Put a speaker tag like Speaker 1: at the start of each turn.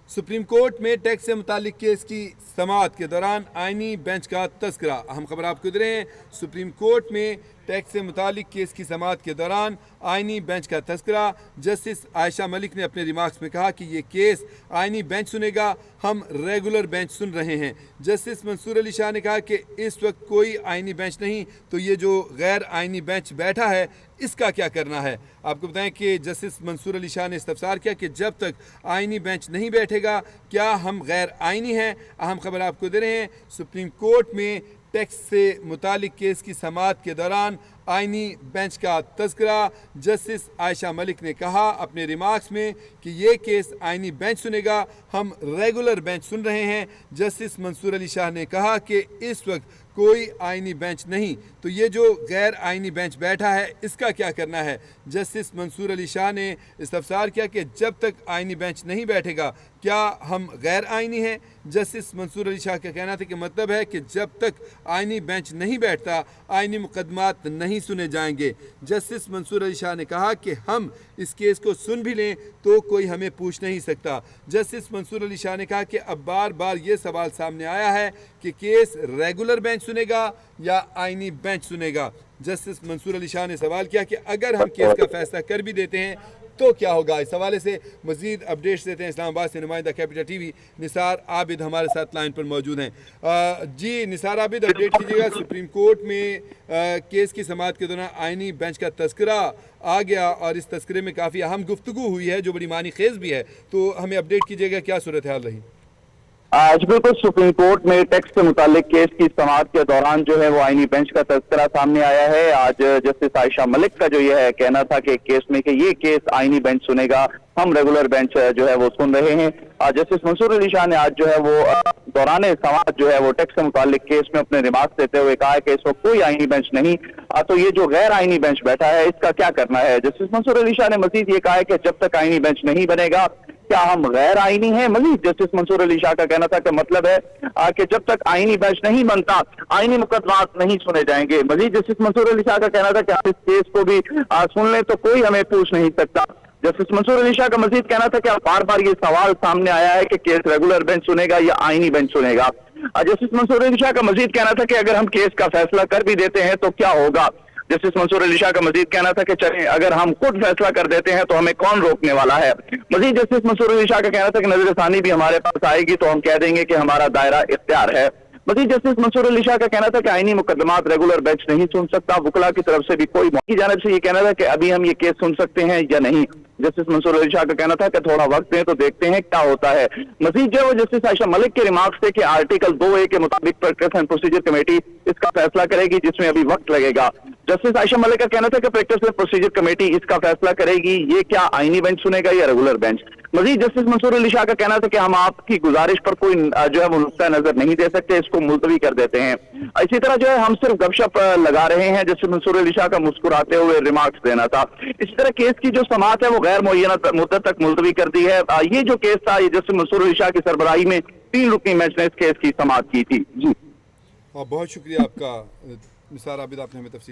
Speaker 1: Supreme court में tax से मुतालिक केस की समाअत के दौरान आईनी बेंच का तस्करा। अहम खबर आपको दे रहे हैं। सुप्रीम कोर्ट में टैक्स से मुतालिक केस की समाअत के दौरान आईनी बेंच का तस्करा। जस्टिस आयशा मलिक ने अपने रिमार्क्स में कहा कि ये केस आईनी बेंच सुनेगा, हम रेगुलर बेंच सुन रहे हैं। जस्टिस मंसूर अली शाह ने कहा कि इस वक्त कोई आईनी बेंच नहीं, तो ये जो गैर आईनी बेंच बैठा है इसका क्या करना है। आपको बताएं कि जस्टिस मंसूर अली शाह ने इस्तफसार किया कि जब तक आईनी बेंच नहीं बैठेगा क्या हम गैर आईनी हैं। अहम खबर आपको दे रहे हैं। सुप्रीम कोर्ट में टैक्स से मुतालिक केस की समाअत के दौरान आईनी बेंच का तज़किरा। जस्टिस आयशा मलिक ने कहा अपने रिमार्क्स में कि ये केस आईनी बेंच सुनेगा, हम रेगुलर बेंच सुन रहे हैं। जस्टिस मंसूर अली शाह ने कहा कि इस वक्त कोई आईनी बेंच नहीं, तो ये जो गैर आईनी बेंच बैठा है इसका क्या करना है। जस्टिस मंसूर अली शाह ने इस्तफसार किया कि जब तक आईनी बेंच नहीं बैठेगा क्या हम गैर आईनी हैं। जस्टिस मंसूर अली शाह का कहना था कि मतलब है कि जब तक आईनी बेंच नहीं बैठता आईनी मुकदमात नहीं सुने जाएंगे। जस्टिस मंसूर अली शाह ने कहा कि हम इस केस को सुन भी लें तो कोई हमें पूछ नहीं सकता। जस्टिस मंसूर अली शाह ने कहा कि अब बार बार ये सवाल सामने आया है कि केस रेगुलर बेंच सुनेगा या आईनी बेंच सुनेगा। जस्टिस मंसूर अली शाह ने सवाल किया कि अगर हम केस का फैसला कर भी देते हैं तो क्या होगा। इस हवाले से मजीद अपडेट्स देते हैं इस्लामाबाद से नुमाइंदा कैपिटल टीवी निसार आबिद हमारे साथ लाइन पर मौजूद हैं। जी निसार आबिद, अपडेट कीजिएगा। सुप्रीम कोर्ट में केस की समाअत के दौरान आईनी बेंच का तस्करा आ गया और इस तस्करे में काफ़ी अहम गुफ्तगू हुई है जो बड़ी मानी खेज भी है, तो हमें अपडेट कीजिएगा क्या सूरत हाल रही।
Speaker 2: आज बिल्कुल सुप्रीम कोर्ट में टैक्स से मुतालिक केस की समाअत के दौरान जो है वो आईनी बेंच का तज़किरा सामने आया है। आज जस्टिस आयशा मलिक का जो ये है कहना था कि केस में कि ये केस आईनी बेंच सुनेगा, हम रेगुलर बेंच जो है वो सुन रहे हैं। जस्टिस मंसूर अली शाह ने आज जो है वो दौरान समाअत जो है वो टैक्स से मुतालिक केस में अपने रिमार्क्स देते हुए कहा है कि इस वक्त कोई आईनी बेंच नहीं, तो ये जो गैर आईनी बेंच बैठा है इसका क्या करना है। जस्टिस मंसूर अली शाह ने मजीद ये कहा है कि जब तक आईनी बेंच नहीं बनेगा क्या हम गैर आईनी हैं। मजीद जस्टिस मंसूर अली शाह का कहना था कि मतलब है कि जब तक आईनी बेंच नहीं बनता आईनी मुकदमात नहीं सुने जाएंगे। मजीद जस्टिस मंसूर अली शाह का कहना था कि आप इस केस को भी सुन लें तो कोई हमें पूछ नहीं सकता। जस्टिस मंसूर अली शाह का मजीद कहना था कि बार बार ये सवाल सामने आया है कि केस रेगुलर बेंच सुनेगा या आईनी बेंच सुनेगा। जस्टिस मंसूर अली शाह का मजीद कहना था कि अगर हम केस का फैसला कर भी देते हैं तो क्या होगा। जस्टिस मंसूर अली शाह का मजीद कहना था कि चलें अगर हम खुद फैसला कर देते हैं तो हमें कौन रोकने वाला है। मजीद जस्टिस मंसूर अली शाह का कहना था कि नजरसानी भी हमारे पास आएगी तो हम कह देंगे कि हमारा दायरा इख्तियार है। मजीद जस्टिस मंसूर अली शाह का कहना था कि आईनी मुकदमात रेगुलर बेंच नहीं सुन सकता। वकला की तरफ से भी कोई की जानिब से ये कहना था कि अभी हम ये केस सुन सकते हैं या नहीं। जस्टिस मंसूर अली शाह का कहना था कि थोड़ा वक्त दें तो देखते हैं क्या होता है। मजीद जो जस्टिस आयशा मलिक के रिमार्क्स थे कि आर्टिकल 2A के मुताबिक प्रैक्टिस एंड प्रोसीजर कमेटी इसका फैसला करेगी जिसमें अभी वक्त लगेगा। जस्टिस आयशा मलिक का कहना था कि प्रैक्टिस एंड प्रोसीजर कमेटी इसका फैसला करेगी ये क्या आईनी बेंच सुनेगा या रेगुलर बेंच। मजीद जस्टिस मंसूर अली शाह का कहना था कि हम आपकी गुजारिश पर कोई जो है वो नुक्ता नजर नहीं दे सकते, इसको मुलतवी कर देते हैं। इसी तरह जो है हम सिर्फ गपशप लगा रहे हैं। जस्टिस मंसूर अली शाह का मुस्कुराते हुए रिमार्क्स देना था। इसी तरह केस की जो समाअत है वो गैर मुअय्यना मुद्दत तक मुलतवी कर दी है। ये जो केस था ये जस्टिस मंसूर अली शाह की सरबराही में 3 रुकनी बेंच ने इस केस की समाअत की थी। जी
Speaker 1: बहुत शुक्रिया आपका निसार आबिद, आपने हमें तफसील